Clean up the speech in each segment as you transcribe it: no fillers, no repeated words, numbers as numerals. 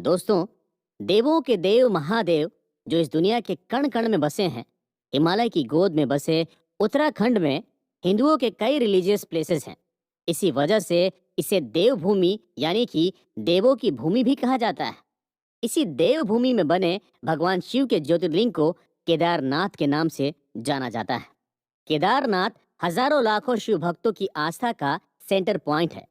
दोस्तों, देवों के देव महादेव जो इस दुनिया के कण कण में बसे हैं, हिमालय की गोद में बसे उत्तराखंड में हिंदुओं के कई रिलीजियस प्लेसेस हैं। इसी वजह से इसे देवभूमि यानी कि देवों की भूमि भी कहा जाता है। इसी देवभूमि में बने भगवान शिव के ज्योतिर्लिंग को केदारनाथ के नाम से जाना जाता है। केदारनाथ हजारों लाखों शिव भक्तों की आस्था का सेंटर पॉइंट है।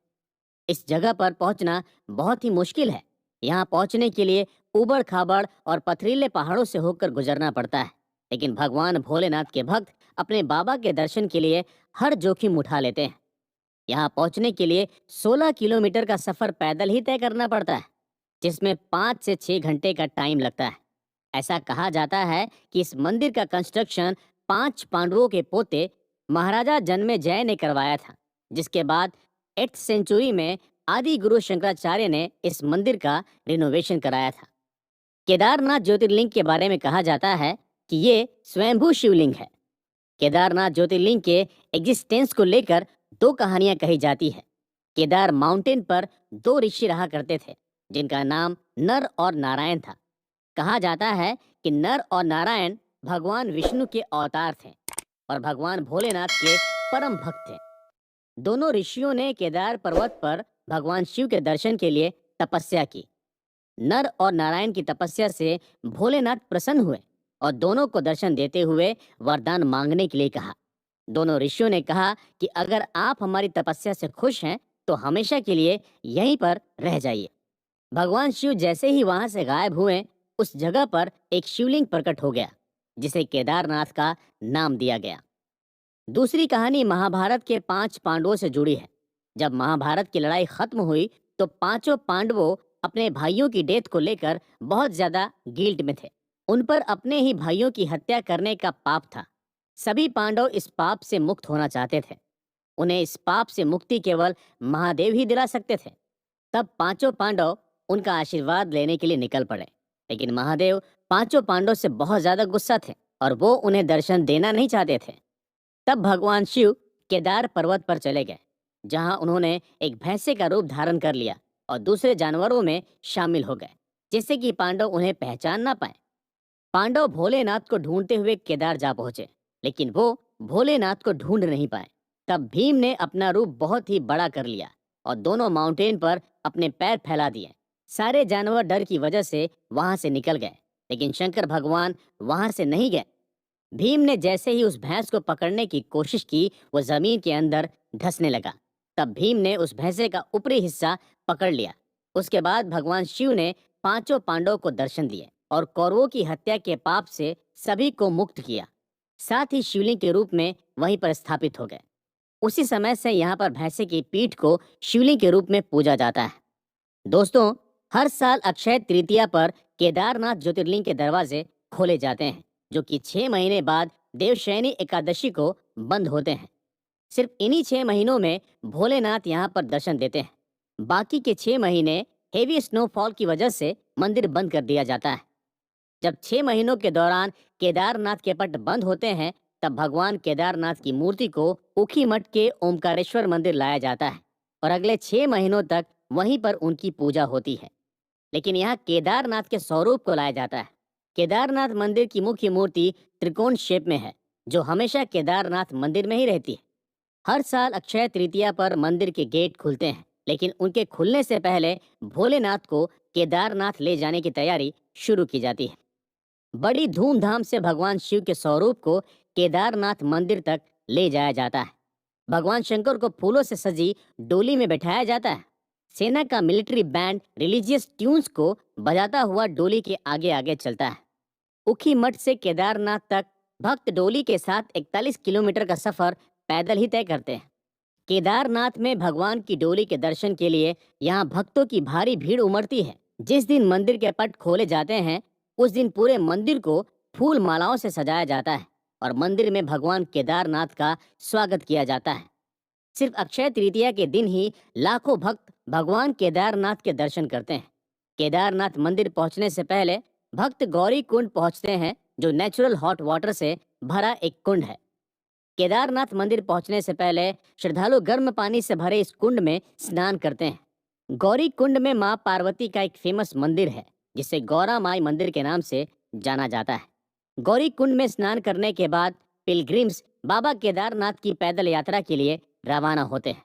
इस जगह पर पहुंचना बहुत ही मुश्किल है। यहाँ पहुंचने के लिए उबड़ खाबड़ और पथरीले पहाड़ों से होकर गुजरना पड़ता है। लेकिन भगवान भोलेनाथ के भक्त अपने बाबा के दर्शन के लिए हर जोखिम उठा लेते हैं। यहाँ पहुंचने के लिए 16 किलोमीटर का सफर पैदल ही तय करना पड़ता है, जिसमें 5 से 6 घंटे का टाइम लगता है। ऐसा कहा जाता है कि इस मंदिर का कंस्ट्रक्शन 5 पांडवों के पोते महाराजा जन्मेजय ने करवाया था, जिसके बाद 8th सेंचुरी में आदि गुरु शंकराचार्य ने इस मंदिर का रिनोवेशन कराया था। केदारनाथ ज्योतिर्लिंग के बारे में कहा जाता है कि ये स्वयंभू शिवलिंग है। केदारनाथ ज्योतिर्लिंग के एग्जिस्टेंस को लेकर दो कहानियां कही जाती है। केदार माउंटेन पर दो ऋषि रहा करते थे, जिनका नाम नर और नारायण था। कहा जाता है कि नर और नारायण भगवान विष्णु के अवतार थे और भगवान भोलेनाथ के परम भक्त थे। दोनों ऋषियों ने केदार पर्वत पर भगवान शिव के दर्शन के लिए तपस्या की। नर और नारायण की तपस्या से भोलेनाथ प्रसन्न हुए और दोनों को दर्शन देते हुए वरदान मांगने के लिए कहा। दोनों ऋषियों ने कहा कि अगर आप हमारी तपस्या से खुश हैं तो हमेशा के लिए यहीं पर रह जाइए। भगवान शिव जैसे ही वहां से गायब हुए, उस जगह पर एक शिवलिंग प्रकट हो गया, जिसे केदारनाथ का नाम दिया गया। दूसरी कहानी महाभारत के 5 पांडवों से जुड़ी है। जब महाभारत की लड़ाई खत्म हुई तो पांचों पांडवों अपने भाइयों की डेथ को लेकर बहुत ज्यादा गिल्ट में थे। उन पर अपने ही भाइयों की हत्या करने का पाप था। सभी पांडव इस पाप से मुक्त होना चाहते थे। उन्हें इस पाप से मुक्ति केवल महादेव ही दिला सकते थे। तब पांचों पांडव उनका आशीर्वाद लेने के लिए निकल पड़े। लेकिन महादेव पांचों पांडव से बहुत ज्यादा गुस्सा थे और वो उन्हें दर्शन देना नहीं चाहते थे। तब भगवान शिव केदार पर्वत पर चले गए, जहां उन्होंने एक भैंसे का रूप धारण कर लिया और दूसरे जानवरों में शामिल हो गए, जिससे कि पांडव उन्हें पहचान ना पाए। पांडव भोलेनाथ को ढूंढते हुए केदार जा पहुंचे, लेकिन वो भोलेनाथ को ढूंढ नहीं पाए। तब भीम ने अपना रूप बहुत ही बड़ा कर लिया और दोनों माउंटेन पर अपने पैर फैला दिए। सारे जानवर डर की वजह से वहां से निकल गए, लेकिन शंकर भगवान वहां से नहीं गए। भीम ने जैसे ही उस भैंस को पकड़ने की कोशिश की, वो जमीन के अंदर धंसने लगा। तब भीम ने उस भैंसे का ऊपरी हिस्सा पकड़ लिया। उसके बाद भगवान शिव ने पांचों पांडवों को दर्शन दिए और कौरवों की हत्या के पाप से सभी को मुक्त किया। साथ ही शिवलिंग के रूप में वहीं पर स्थापित हो गए। उसी समय से यहाँ पर भैंसे की पीठ को शिवलिंग के रूप में पूजा जाता है। दोस्तों, हर साल अक्षय तृतीया पर केदारनाथ ज्योतिर्लिंग के दरवाजे खोले जाते हैं, जो कि 6 महीने बाद देवशयनी एकादशी को बंद होते हैं। सिर्फ इन्हीं 6 महीनों में भोलेनाथ यहाँ पर दर्शन देते हैं। बाकी के 6 महीने हेवी स्नोफॉल की वजह से मंदिर बंद कर दिया जाता है। जब 6 महीनों के दौरान केदारनाथ के पट बंद होते हैं, तब भगवान केदारनाथ की मूर्ति को ऊखीमठ के ओमकारेश्वर मंदिर लाया जाता है और अगले 6 महीनों तक वहीं पर उनकी पूजा होती है। लेकिन यहाँ केदारनाथ के स्वरूप को लाया जाता है। केदारनाथ मंदिर की मुख्य मूर्ति त्रिकोण शेप में है, जो हमेशा केदारनाथ मंदिर में ही रहती है। हर साल अक्षय तृतीया पर मंदिर के गेट खुलते हैं, लेकिन उनके खुलने से पहले भोलेनाथ को केदारनाथ ले जाने की तैयारी शुरू की जाती है। बड़ी धूमधाम से भगवान शिव के स्वरूप को केदारनाथ मंदिर तक ले जाया जाता है। भगवान शंकर को फूलों से सजी डोली में बैठाया जाता है। सेना का मिलिट्री बैंड रिलीजियस ट्यून्स को बजाता हुआ डोली के आगे आगे चलता है। उखी मठ से केदारनाथ तक भक्त डोली के साथ 41 किलोमीटर का सफर पैदल ही तय करते हैं। केदारनाथ में भगवान की डोली के दर्शन के लिए यहाँ भक्तों की भारी भीड़ उमड़ती है। जिस दिन मंदिर के पट खोले जाते हैं, उस दिन पूरे मंदिर को फूल मालाओं से सजाया जाता है और मंदिर में भगवान केदारनाथ का स्वागत किया जाता है। सिर्फ अक्षय तृतीया के दिन ही लाखों भक्त भगवान केदारनाथ के दर्शन करते हैं। केदारनाथ मंदिर पहुंचने से पहले भक्त गौरी कुंड पहुंचते हैं, जो नेचुरल हॉट वाटर से भरा एक कुंड है। केदारनाथ मंदिर पहुंचने से पहले श्रद्धालु गर्म पानी से भरे इस कुंड में स्नान करते हैं। गौरी कुंड में मां पार्वती का एक फेमस मंदिर है जिसे गौरा माई मंदिर के नाम से जाना जाता है। गौरी कुंड में स्नान करने के बाद पिलग्रिम्स बाबा केदारनाथ की पैदल यात्रा के लिए रवाना होते हैं।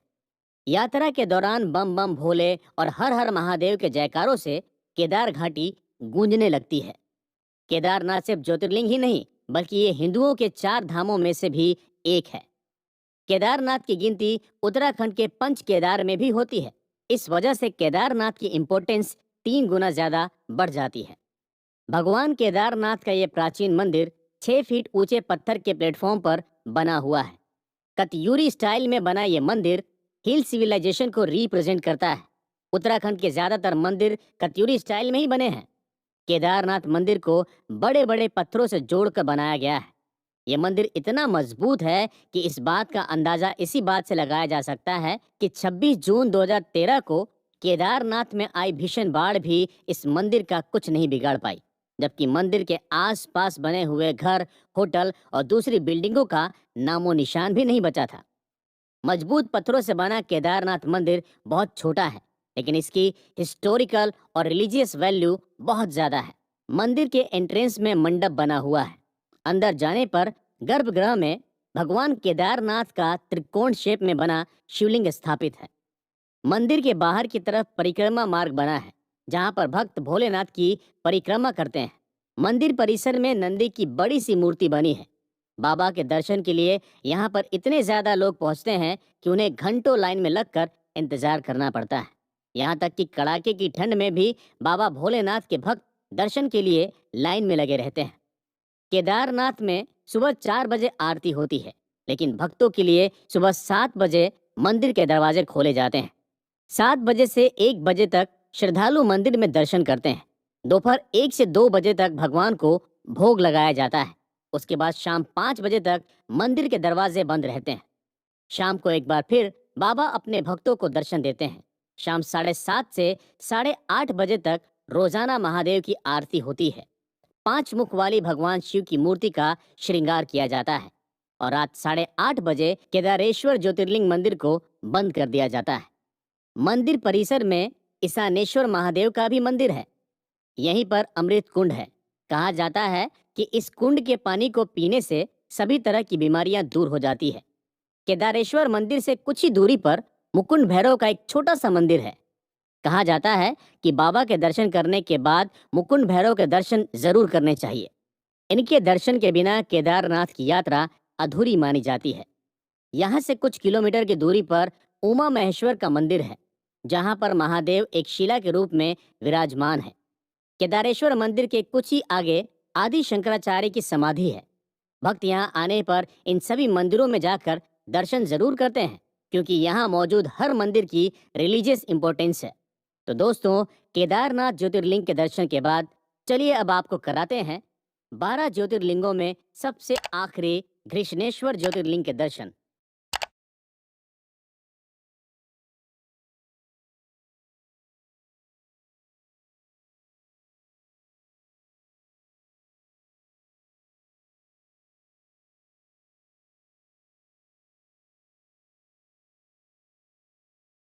यात्रा के दौरान बम बम भोले और हर हर महादेव के जयकारों से केदार घाटी गूंजने लगती है। केदारनाथ सिर्फ ज्योतिर्लिंग ही नहीं बल्कि ये हिंदुओं के 4 धामों में से भी एक है। केदारनाथ की गिनती उत्तराखंड के पंच केदार में भी होती है। इस वजह से केदारनाथ की इम्पोर्टेंस 3 गुना ज्यादा बढ़ जाती है। भगवान केदारनाथ का ये प्राचीन मंदिर 6 फीट ऊंचे पत्थर के प्लेटफॉर्म पर बना हुआ है। कत्यूरी स्टाइल में बना ये मंदिर हिल सिविलाइजेशन को रिप्रेजेंट करता है। उत्तराखंड के ज्यादातर मंदिर कत्यूरी स्टाइल में ही बने हैं। केदारनाथ मंदिर को बड़े बड़े पत्थरों से जोड़कर बनाया गया है। ये मंदिर इतना मजबूत है कि इस बात का अंदाजा इसी बात से लगाया जा सकता है कि 26 जून 2013 को केदारनाथ में आई भीषण बाढ़ भी इस मंदिर का कुछ नहीं बिगाड़ पाई, जबकि मंदिर के आसपास बने हुए घर, होटल और दूसरी बिल्डिंगों का नामो निशान भी नहीं बचा था। मजबूत पत्थरों से बना केदारनाथ मंदिर बहुत छोटा है, लेकिन इसकी हिस्टोरिकल और रिलीजियस वैल्यू बहुत ज़्यादा है। मंदिर के एंट्रेंस में मंडप बना हुआ है। अंदर जाने पर गर्भगृह में भगवान केदारनाथ का त्रिकोण शेप में बना शिवलिंग स्थापित है। मंदिर के बाहर की तरफ परिक्रमा मार्ग बना है, जहां पर भक्त भोलेनाथ की परिक्रमा करते हैं। मंदिर परिसर में नंदी की बड़ी सी मूर्ति बनी है। बाबा के दर्शन के लिए यहाँ पर इतने ज्यादा लोग पहुँचते हैं कि उन्हें घंटों लाइन में लगकर इंतजार करना पड़ता है। यहाँ तक कि कड़ाके की ठंड में भी बाबा भोलेनाथ के भक्त दर्शन के लिए लाइन में लगे रहते हैं। केदारनाथ में सुबह 4 बजे आरती होती है, लेकिन भक्तों के लिए सुबह 7 बजे मंदिर के दरवाजे खोले जाते हैं। 7 बजे से 1 बजे तक श्रद्धालु मंदिर में दर्शन करते हैं। दोपहर 1 से 2 बजे तक भगवान को भोग लगाया जाता है। उसके बाद शाम 5 बजे तक मंदिर के दरवाजे बंद रहते हैं। शाम को एक बार फिर बाबा अपने भक्तों को दर्शन देते हैं। शाम 7:30 से 8:30 बजे तक रोजाना महादेव की आरती होती है। 5 मुख वाली भगवान शिव की मूर्ति का श्रृंगार किया जाता है और रात 8:30 बजे केदारेश्वर ज्योतिर्लिंग मंदिर को बंद कर दिया जाता है। मंदिर परिसर में ईशानेश्वर महादेव का भी मंदिर है। यहीं पर अमृत कुंड है। कहा जाता है कि इस कुंड के पानी को पीने से सभी तरह की बीमारियां दूर हो जाती है। केदारेश्वर मंदिर से कुछ ही दूरी पर मुकुंड भैरव का एक छोटा सा मंदिर है। कहा जाता है कि बाबा के दर्शन करने के बाद मुकुंड भैरव के दर्शन जरूर करने चाहिए। इनके दर्शन के बिना केदारनाथ की यात्रा अधूरी मानी जाती है। यहाँ से कुछ किलोमीटर की दूरी पर उमा महेश्वर का मंदिर है, जहाँ पर महादेव एक शिला के रूप में विराजमान है। केदारेश्वर मंदिर के कुछ ही आगे आदि शंकराचार्य की समाधि है। भक्त यहाँ आने पर इन सभी मंदिरों में जाकर दर्शन जरूर करते हैं, क्योंकि यहाँ मौजूद हर मंदिर की रिलीजियस इंपॉर्टेंस है। तो दोस्तों, केदारनाथ ज्योतिर्लिंग के दर्शन के बाद चलिए अब आपको कराते हैं 12 ज्योतिर्लिंगों में सबसे आखिरी घृष्णेश्वर ज्योतिर्लिंग के दर्शन।